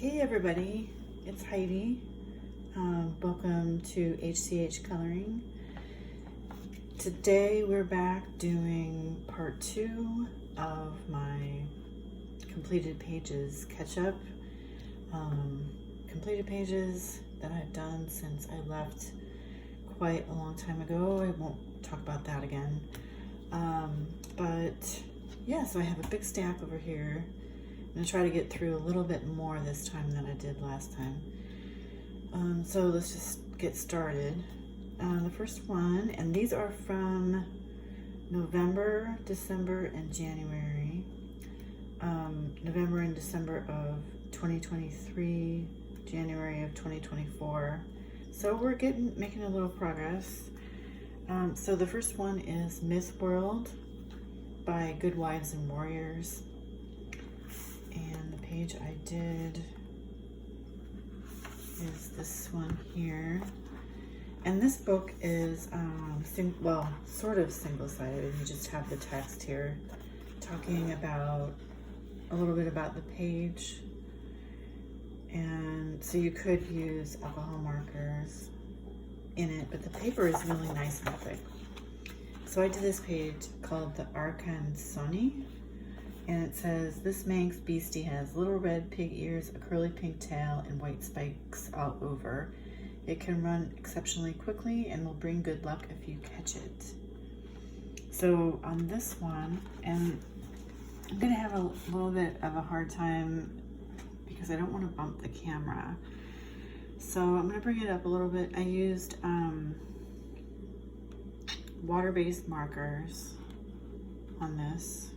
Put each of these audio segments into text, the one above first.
Hey everybody, it's Heidi. Welcome to HCH Coloring. Today we're back doing part 2 of my completed pages catch-up. Completed pages that I've done since I left quite a long time ago. I won't talk about that again. But yeah, so I have a big stack over here. I'm going to try to get through a little bit more this time than I did last time. So let's just get started. The first one, and these are from November, December, and January. November and December of 2023, January of 2024. So we're making a little progress. So the first one is Myth World by Good Wives and Warriors. And the page I did is this one here. And this book is, sort of single-sided. You just have the text here talking about a little bit about the page. And so you could use alcohol markers in it, but the paper is really nice and thick. So I did this page called the Arkansas. And it says, this Manx beastie has little red pig ears, a curly pink tail, and white spikes all over. It can run exceptionally quickly and will bring good luck if you catch it. So on this one, and I'm gonna have a little bit of a hard time because I don't want to bump the camera. So I'm gonna bring it up a little bit. I used water-based markers on this.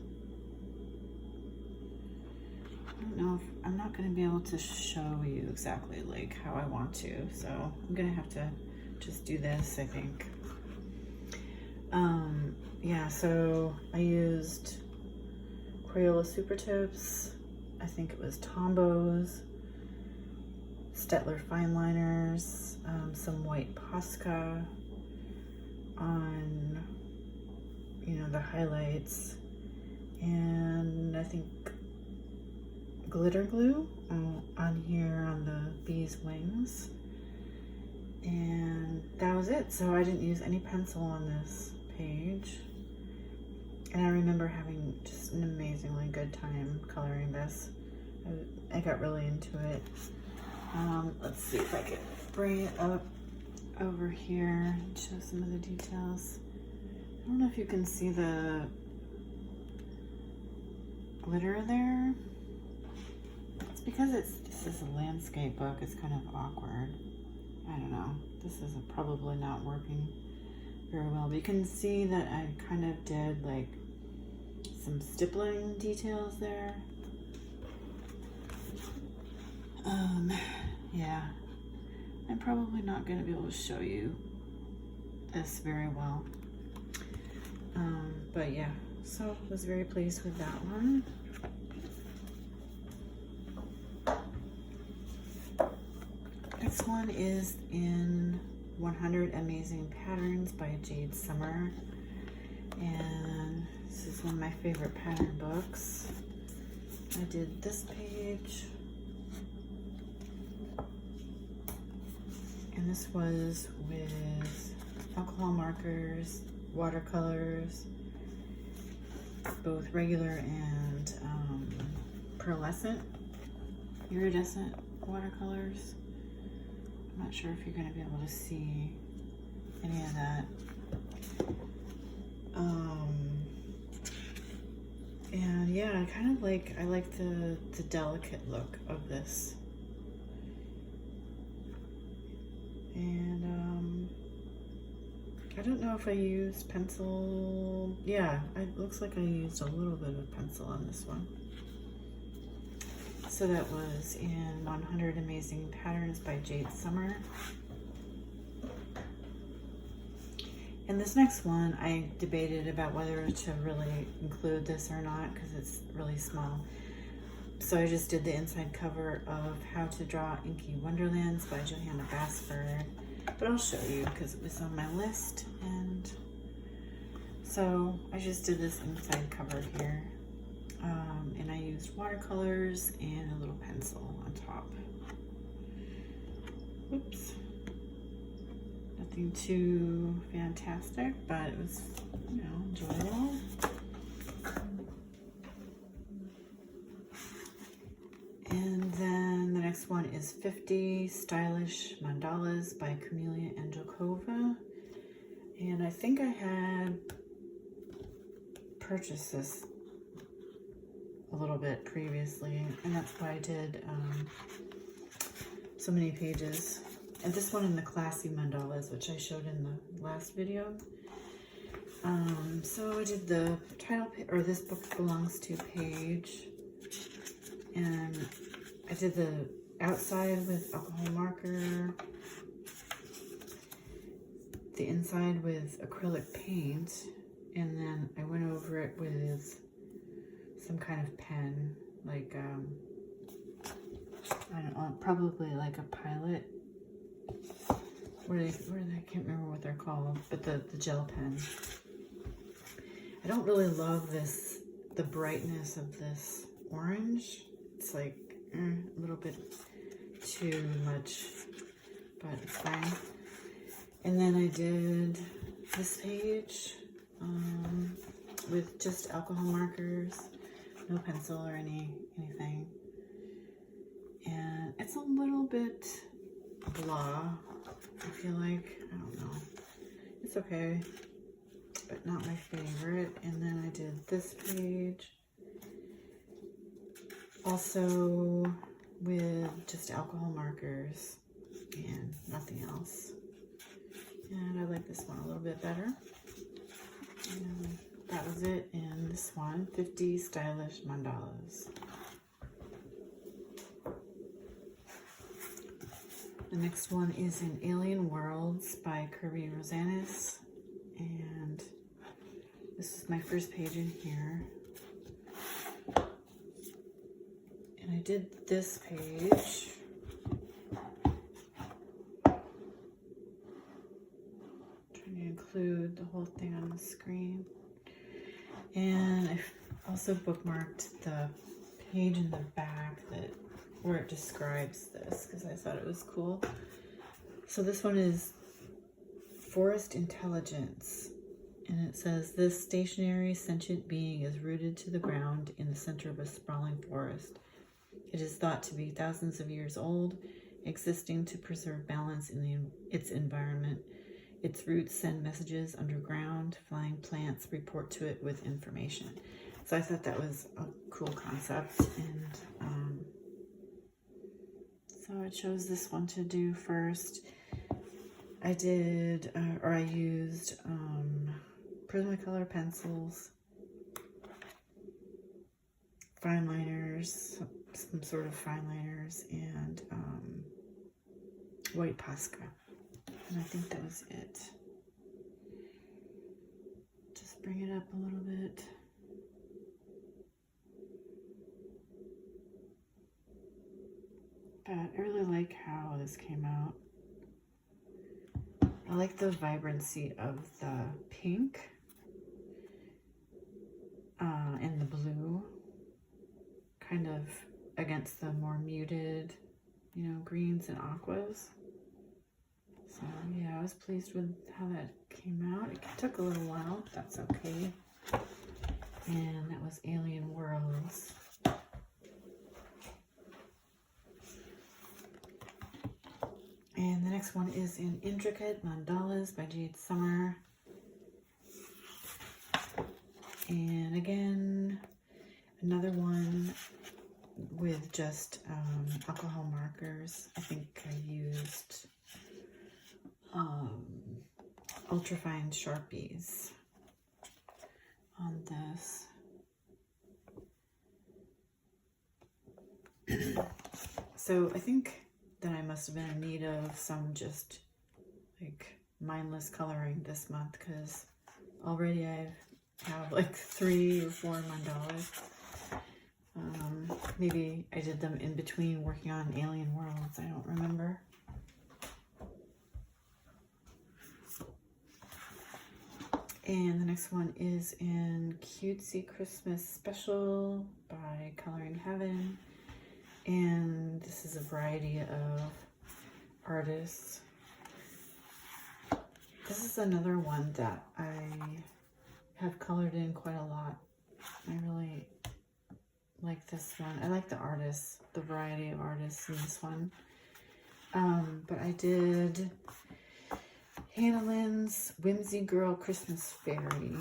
I don't know if I'm not going to be able to show you exactly like how I want to, so I'm going to have to just do this, I think. Yeah, so I used Crayola Super Tips, I think it was Tombows, Staedtler fine liners, some white Posca on, the highlights, and I think glitter glue on here on the bee's wings, and that was it. So I didn't use any pencil on this page, and I remember having just an amazingly good time coloring this. I got really into it. Let's see if I can bring it up over here and show some of the details. I don't know if you can see the glitter there. Because this is a landscape book, it's kind of awkward. I don't know. This is probably not working very well. But you can see that I kind of did like some stippling details there. Yeah. I'm probably not going to be able to show you this very well. But yeah, so I was very pleased with that one. This one is in 100 Amazing Patterns by Jade Summer, and this is one of my favorite pattern books. I did this page, and this was with alcohol markers, watercolors, both regular and pearlescent, iridescent watercolors. I'm not sure if you're going to be able to see any of that. And yeah, I like the delicate look of this. And I don't know if I used pencil. Yeah, it looks like I used a little bit of pencil on this one. So that was in 100 Amazing Patterns by Jade Summer. And this next one, I debated about whether to really include this or not because it's really small. So I just did the inside cover of How to Draw Inky Wonderlands by Johanna Basford. But I'll show you because it was on my list. And so I just did this inside cover here. And I used watercolors and a little pencil on top. Oops. Nothing too fantastic, but it was, you know, enjoyable. And then the next one is 50 Stylish Mandalas by Camelia Angelkova. And I think I had purchased this a little bit previously, and that's why I did so many pages. And this one in the classy mandalas, which I showed in the last video. So I did the title, or this book belongs to page, and I did the outside with alcohol marker, the inside with acrylic paint, and then I went over it with some kind of pen, like I don't know, probably like a Pilot. I can't remember what they're called, but the gel pen. I don't really love the brightness of this orange. It's like a little bit too much, but it's fine. And then I did this page with just alcohol markers, no pencil or anything. And it's a little bit blah, I feel like. I don't know. It's okay, but not my favorite. And then I did this page, also with just alcohol markers and nothing else. And I like this one a little bit better. And that was it in this one, 50 Stylish Mandalas. The next one is in Alien Worlds by Kirby Rosanis, and this is my first page in here. And I did this page trying to include the whole thing on the screen. And I also bookmarked the page in the back where it describes this, because I thought it was cool. So this one is Forest Intelligence, and it says, this stationary sentient being is rooted to the ground in the center of a sprawling forest. It is thought to be thousands of years old, existing to preserve balance in its environment. Its roots send messages underground. Flying plants report to it with information. So I thought that was a cool concept, and so I chose this one to do first. I used Prismacolor pencils, fine liners, some sort of fine liners, and white Posca. And I think that was it. Just bring it up a little bit. But I really like how this came out. I like the vibrancy of the pink and the blue, kind of against the more muted, you know, greens and aquas. So yeah, I was pleased with how that came out. It took a little while, but that's okay. And that was Alien Worlds. And the next one is in Intricate Mandalas by Jade Summer. And again, another one with just alcohol markers. I think I used ultrafine Sharpies on this. So I think that I must have been in need of some just like mindless coloring this month, because already I have like 3 or 4 mandalas. Maybe I did them in between working on Alien Worlds, I don't remember. And the next one is in Cutesy Christmas Special by Coloring Heaven. And this is a variety of artists. This is another one that I have colored in quite a lot. I really like this one. I like the artists, the variety of artists in this one. But I did Hannah Lynn's Whimsy Girl Christmas Fairy.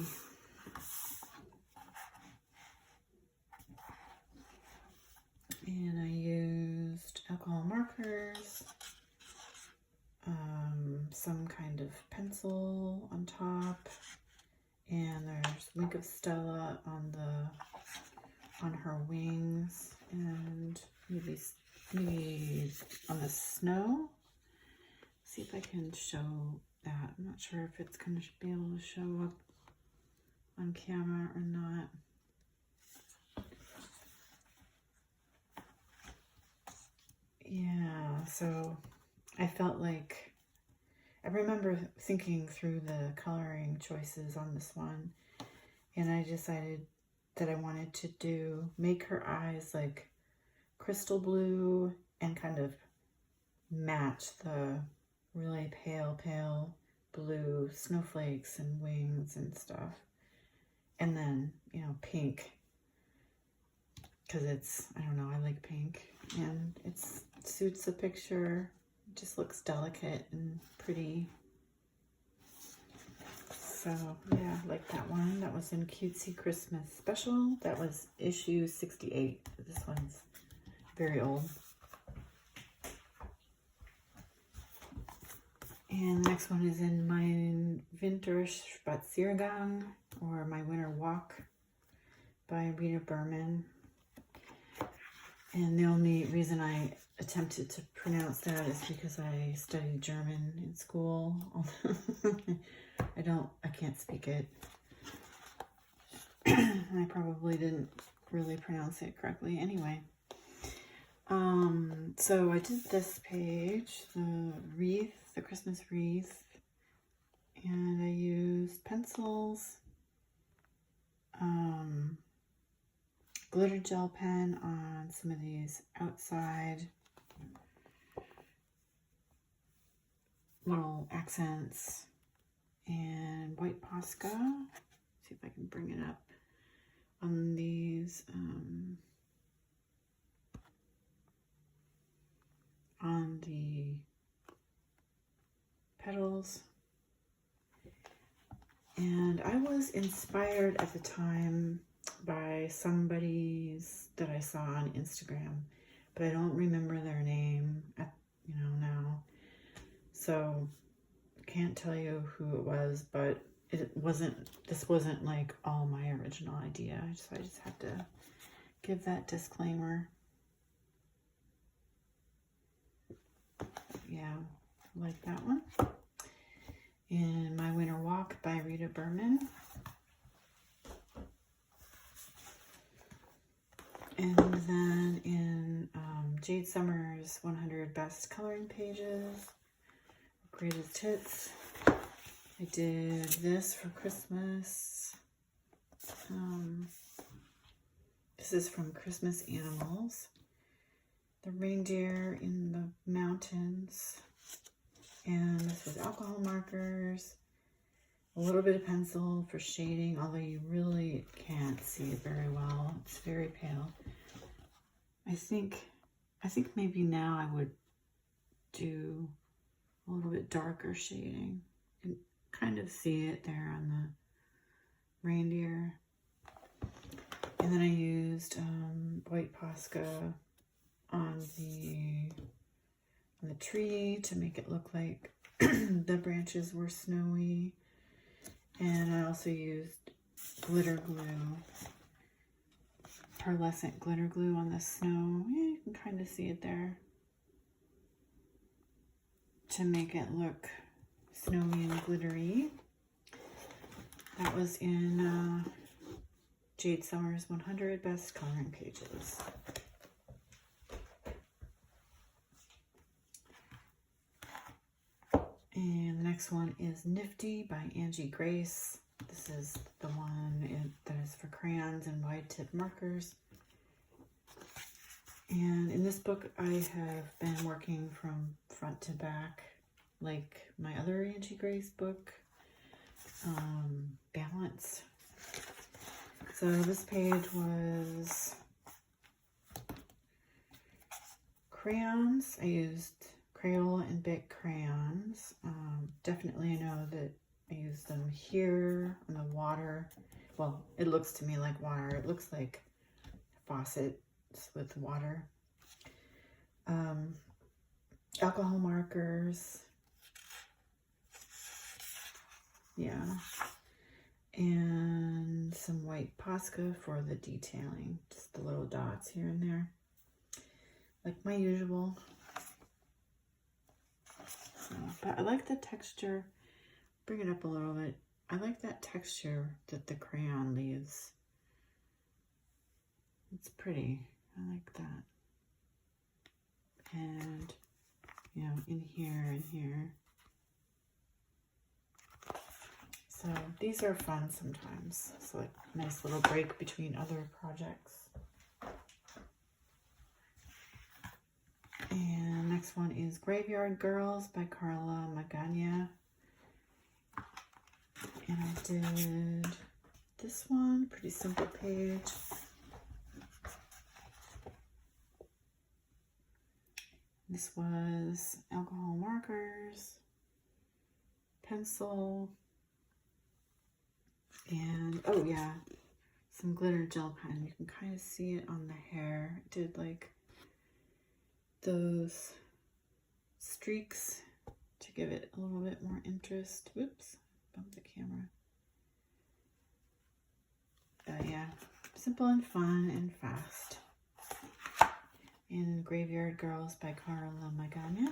And I used alcohol markers, some kind of pencil on top, and there's Wink of Stella on her wings, and maybe on the snow. See if I can show that. I'm not sure if it's going to be able to show up on camera or not. Yeah, so I felt like, I remember thinking through the coloring choices on this one, and I decided that I wanted to make her eyes like crystal blue and kind of match the really pale blue snowflakes and wings and stuff. And then, you know, pink, because it's, I don't know, I like pink, and it suits the picture. It just looks delicate and pretty. So yeah, I like that one. That was in Cutesy Christmas Special. That was issue 68. This one's very old. And the next one is in Mein Winterspaziergang, or My Winter Walk by Rita Berman. And the only reason I attempted to pronounce that is because I studied German in school. I can't speak it. I probably didn't really pronounce it correctly anyway. So I did this page, the wreath, the Christmas wreath, and I used pencils, glitter gel pen on some of these outside little accents, and white Posca. See if I can bring it up on these, on the petals. And I was inspired at the time by somebody's that I saw on Instagram, but I don't remember their name now. So I can't tell you who it was, but this wasn't like all my original idea. I just had to give that disclaimer. Yeah, I like that one. In My Winter Walk by Rita Berman. And then in Jade Summers 100 Best Coloring Pages, Greatest Hits, I did this for Christmas. This is from Christmas Animals. The reindeer in the mountains. And this was alcohol markers, a little bit of pencil for shading, although you really can't see it very well. It's very pale. I think maybe now I would do a little bit darker shading. You can kind of see it there on the reindeer. And then I used white Posca on the tree to make it look like the branches were snowy. And I also used glitter glue, pearlescent glitter glue on the snow. Yeah, you can kind of see it there, to make it look snowy and glittery. That was in Jade Summers 100 Best Coloring Pages. And the next one is Nifty by Angie Grace. This is the one that is for crayons and wide tip markers. And in this book, I have been working from front to back, like my other Angie Grace book, Balance. So this page was crayons. I used Crayola and Bic crayons. Definitely I know that I used them here on the water. Well, it looks to me like water. It looks like faucets with water. Alcohol markers. Yeah. And some white Posca for the detailing. Just the little dots here and there. Like my usual. So, but I like the texture. Bring it up a little bit. I like that texture that the crayon leaves. It's pretty. I like that. And, you know, in here and here. So these are fun sometimes. So like nice little break between other projects. And next one is Graveyard Girls by Carla Magana. And I did this one, pretty simple page. This was alcohol markers, pencil, and oh yeah, some glitter gel pen. You can kind of see it on the hair. I did like those streaks to give it a little bit more interest. Whoops, bumped the camera. Yeah, simple and fun and fast. And Graveyard Girls by Carla Magana.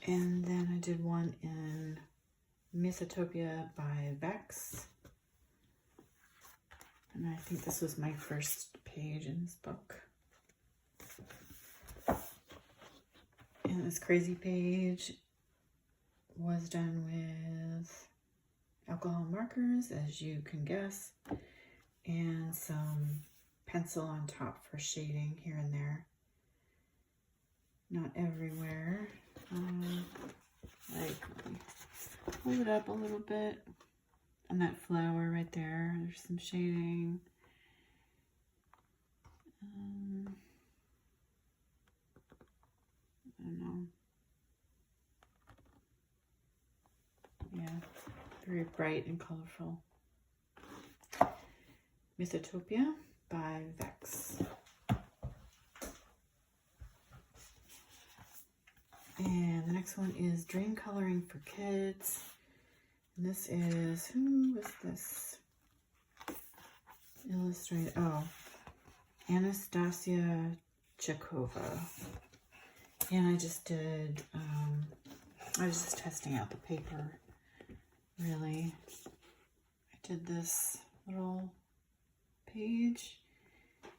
And then I did one in Mythotopia by Vex. And I think this was my first page in this book. And this crazy page was done with alcohol markers, as you can guess, and some pencil on top for shading here and there. Not everywhere. Like, hold it up a little bit. On that flower right there, there's some shading. I don't know. Yeah, very bright and colorful. Mythotopia by Vex. And the next one is Dream Coloring for Kids. And this is, who was this? Illustrated, oh, Anastasia Chekova. And I just did, I was just testing out the paper, really. I did this little page,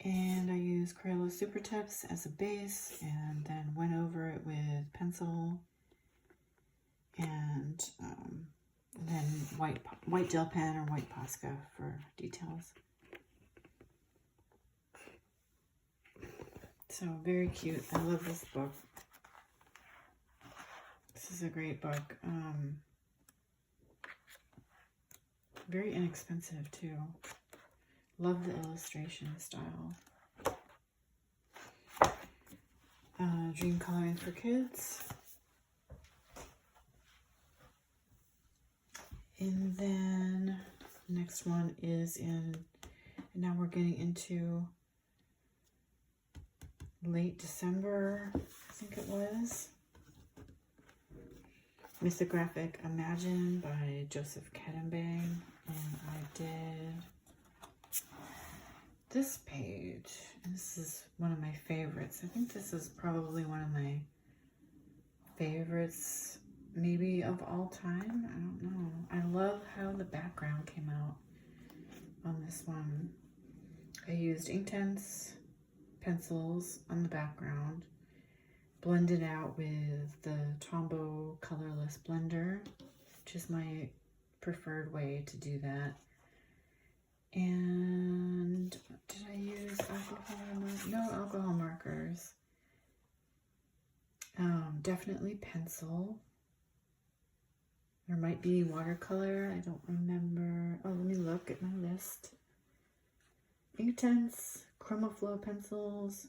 and I used Crayola Super Tips as a base, and then went over it with pencil, and then white gel pen or white Posca for details. So very cute. I love this book. This is a great book. Very inexpensive too. Love the illustration style. Dream Coloring for Kids. And then the next one is and now we're getting into late December, I think it was. Mythographic Imagine by Joseph Kettenbang. And I did this page, and this is one of my favorites. I think this is probably one of my favorites, maybe of all time. I don't know. I love how the background came out on this one. I used Inktense pencils on the background, blend it out with the Tombow colorless blender, which is my preferred way to do that. And did I use alcohol? No alcohol markers. Definitely pencil. There might be watercolor. I don't remember. Oh, let me look at my list. Inktense, Chromaflow pencils,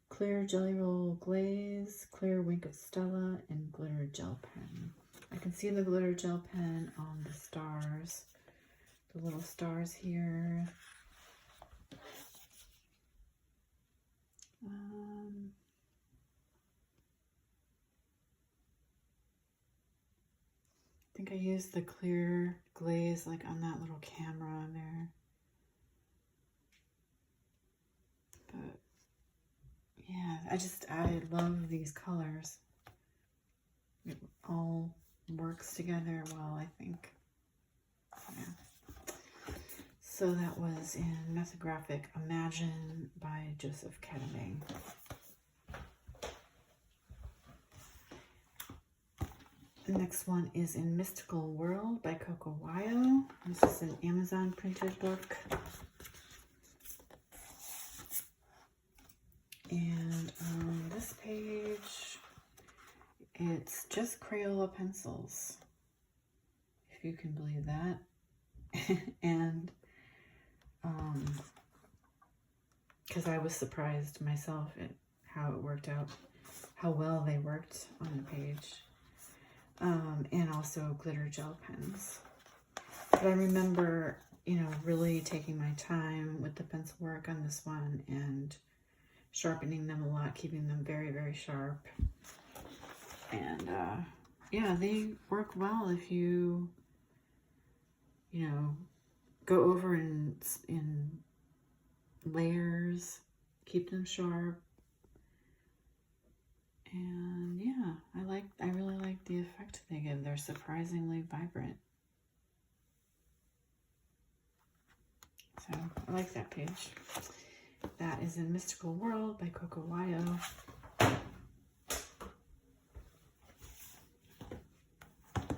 clear Jelly Roll glaze, clear Wink of Stella, and glitter gel pen. I can see the glitter gel pen on the stars, the little stars here. I think I used the clear glaze like on that little camera there. But yeah, I love these colors. It all works together well, I think. Yeah. So that was in Methographic Imagine by Joseph Kedeming. The next one is in Mystical World by Coco Wyo. This is an Amazon printed book. And on this page, it's just Crayola pencils, if you can believe that. And because I was surprised myself at how it worked out, how well they worked on the page. And also glitter gel pens. But I remember, you know, really taking my time with the pencil work on this one and sharpening them a lot, keeping them very, very sharp. And yeah, they work well if you know, go over in layers, keep them sharp. And yeah, I really like the effect they give. They're surprisingly vibrant. So I like that page. That is in Mystical World by Coco Wyo.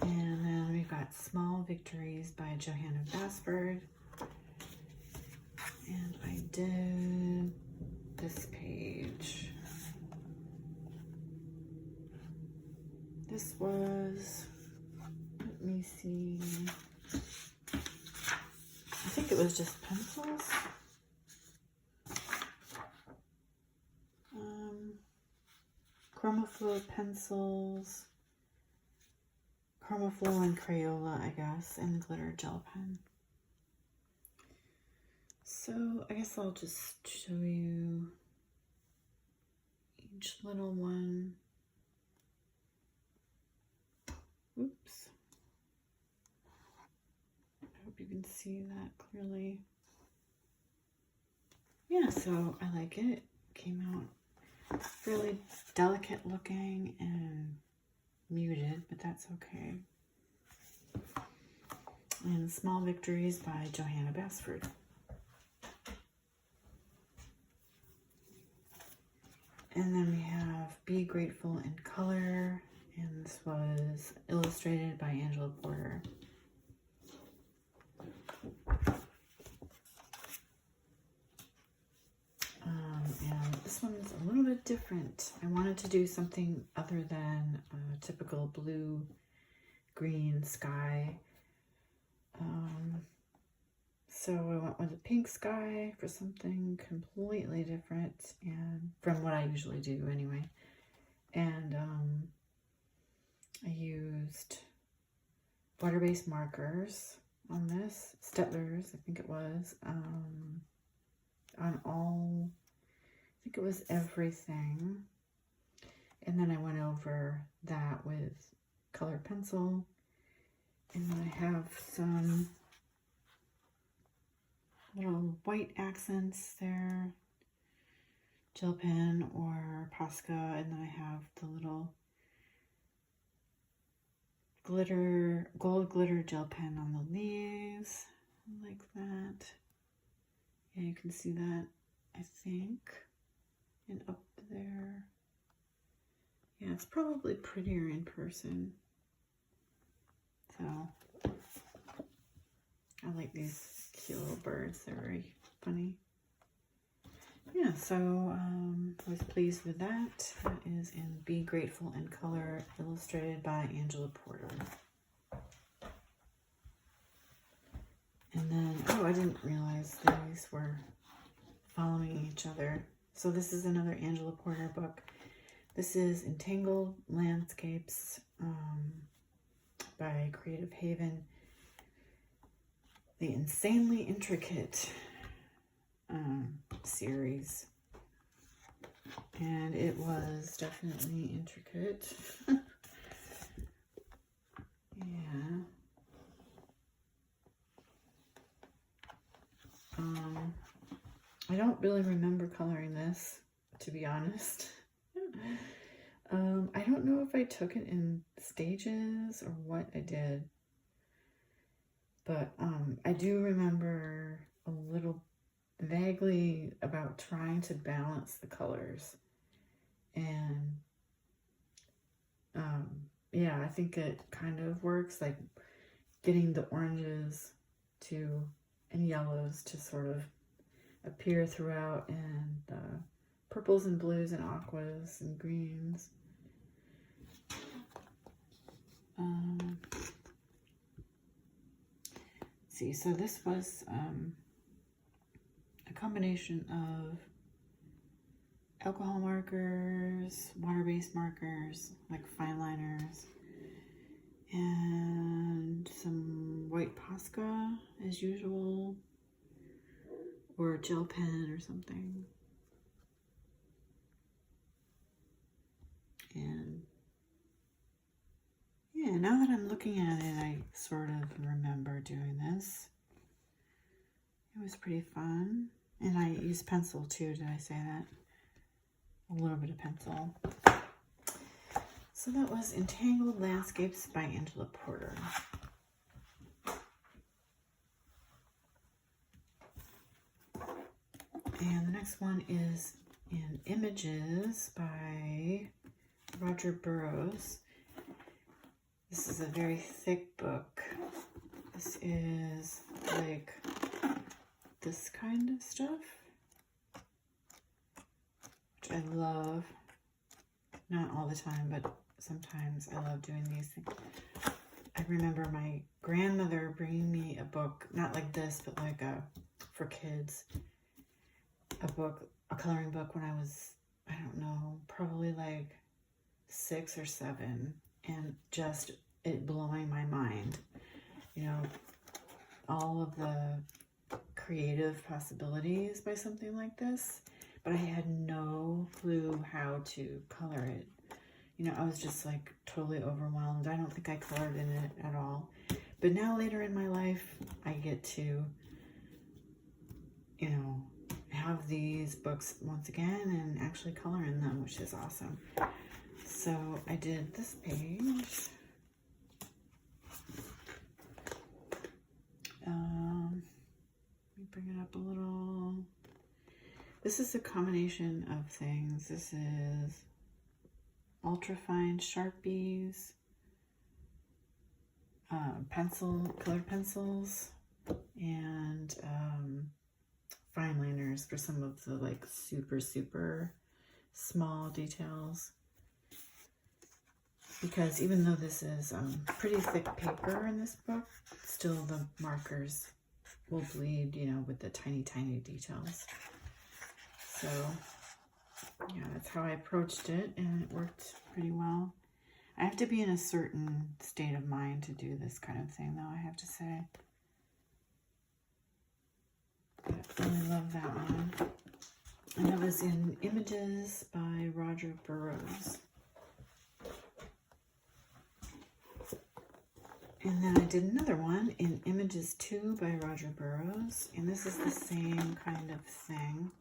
And then we've got Small Victories by Johanna Basford. And I did this page. This was, let me see, I think it was just pencils. Chromaflow pencils, Chromaflow and Crayola, I guess, and glitter gel pen. So I guess I'll just show you each little one. Oops. I hope you can see that clearly. Yeah, so I like it. Came out fairly delicate looking and muted, but that's okay. And Small Victories by Johanna Basford. And then we have Be Grateful in Color, and this was illustrated by Angela Porter. And this one's a little bit different. I wanted to do something other than a typical blue, green sky. So I went with a pink sky for something completely different, and from what I usually do anyway. And I used water-based markers on this, Staedtler's, I think it was, on all, I think it was everything. And then I went over that with colored pencil. And then I have some little white accents there, gel pen or Posca, and then I have the little gold glitter gel pen on the leaves, like that. Yeah, you can see that, I think, and up there. Yeah, it's probably prettier in person. So, I like these cute little birds. They're very funny. Yeah, so I was pleased with that. That is in Be Grateful in color, illustrated by Angela Porter. And then, oh, I didn't realize these were following each other. So this is another Angela Porter book. This is Entangled Landscapes by Creative Haven. The Insanely Intricate series. And it was definitely intricate. Yeah. I don't really remember coloring this, to be honest. I don't know if I took it in stages or what I did. But I do remember a little vaguely about trying to balance the colors. And yeah, I think it kind of works, like getting the oranges to and yellows to sort of appear throughout, and purples and blues and aquas and greens. Let's see, so this was a combination of alcohol markers, water-based markers, like fine liners, and some white Posca as usual, or a gel pen or something. And yeah, now that I'm looking at it, I sort of remember doing this. It was pretty fun. And I used pencil too, did I say that? A little bit of pencil. So that was Entangled Landscapes by Angela Porter. And the next one is in Images by Roger Burroughs. This is a very thick book. This is like this kind of stuff, which I love. Not all the time, but sometimes I love doing these things. I remember my grandmother bringing me a book, not like this, but like for kids, a coloring book when I was, I don't know, probably like 6 or 7, and just it blowing my mind. You know, all of the creative possibilities by something like this, but I had no clue how to color it. You know, I was just like totally overwhelmed. I don't think I colored in it at all. But now later in my life, I get to, you know, have these books once again and actually color in them, which is awesome. So I did this page. Let me bring it up a little. This is a combination of things. This is ultrafine Sharpies, colored pencils, and fine liners for some of the like super small details. Because even though this is pretty thick paper in this book, still the markers will bleed, you know, with the tiny details. So yeah, that's how I approached it, and it worked pretty well. I have to be in a certain state of mind to do this kind of thing, though, I have to say. But I really love that one. And that was in Images by Roger Burroughs. And then I did another one in Images 2 by Roger Burroughs, and this is the same kind of thing.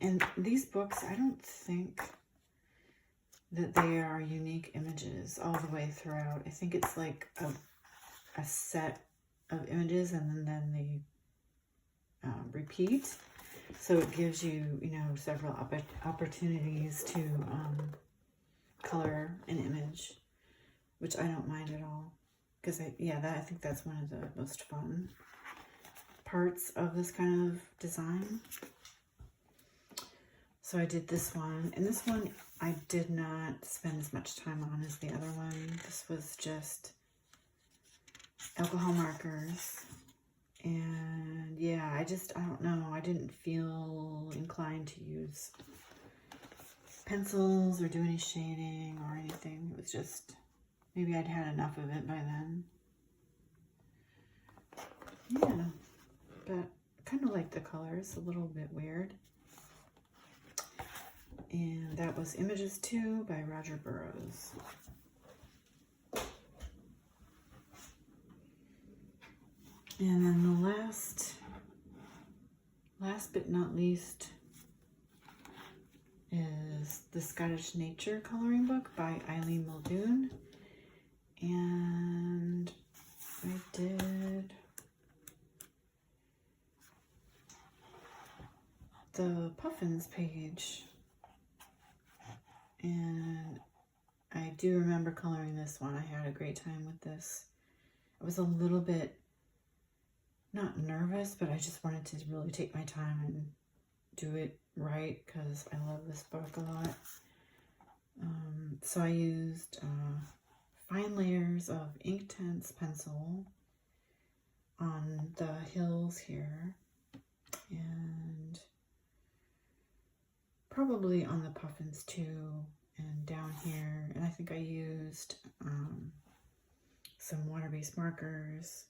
And these books, I don't think that they are unique images all the way throughout. I think it's like a set of images, and then they repeat. So it gives you, you know, several opportunities to color an image, which I don't mind at all. Because I think that's one of the most fun parts of this kind of design. So I did this one, and this one I did not spend as much time on as the other one. This was just alcohol markers, and yeah, I don't know, I didn't feel inclined to use pencils or do any shading or anything. It was just, maybe I'd had enough of it by then. Yeah, but kind of like the colors, a little bit weird. And that was Images 2 by Roger Burrows. And then the last but not least is the Scottish Nature Coloring Book by Eileen Muldoon. And I did the Puffins page. And I do remember coloring this one. I had a great time with this. I was a little bit, not nervous, but I just wanted to really take my time and do it right because I love this book a lot. So I used fine layers of Inktense pencil on the hills here, and probably on the Puffins too, and down here. And I think I used some water-based markers,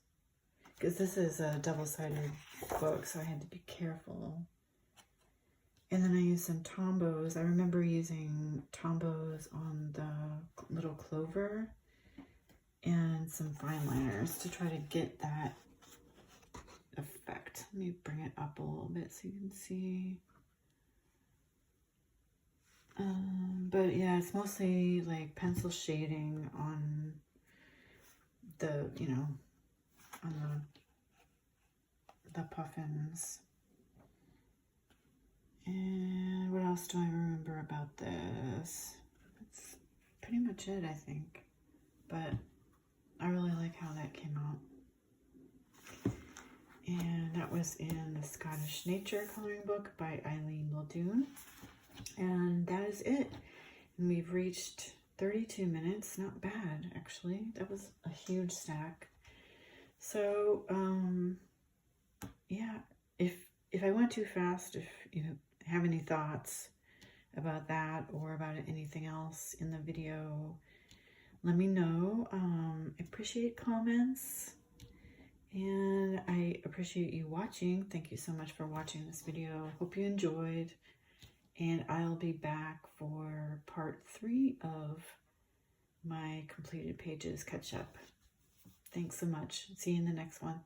because this is a double-sided book, so I had to be careful. And then I used some Tombows. I remember using Tombows on the little clover and some fine liners to try to get that effect. Let me bring it up a little bit so you can see. But yeah, it's mostly like pencil shading on the, you know, on the Puffins. And what else do I remember about this? That's pretty much it, I think. But I really like how that came out. And that was in the Scottish Nature Coloring Book by Eileen Muldoon. And that is it. And we've reached 32 minutes. Not bad, actually. That was a huge stack. So, yeah, if I went too fast, if you have any thoughts about that or about anything else in the video, let me know. I appreciate comments, and I appreciate you watching. Thank you so much for watching this video. Hope you enjoyed, and I'll be back for part 3 of my completed pages catch up. Thanks so much. See you in the next one.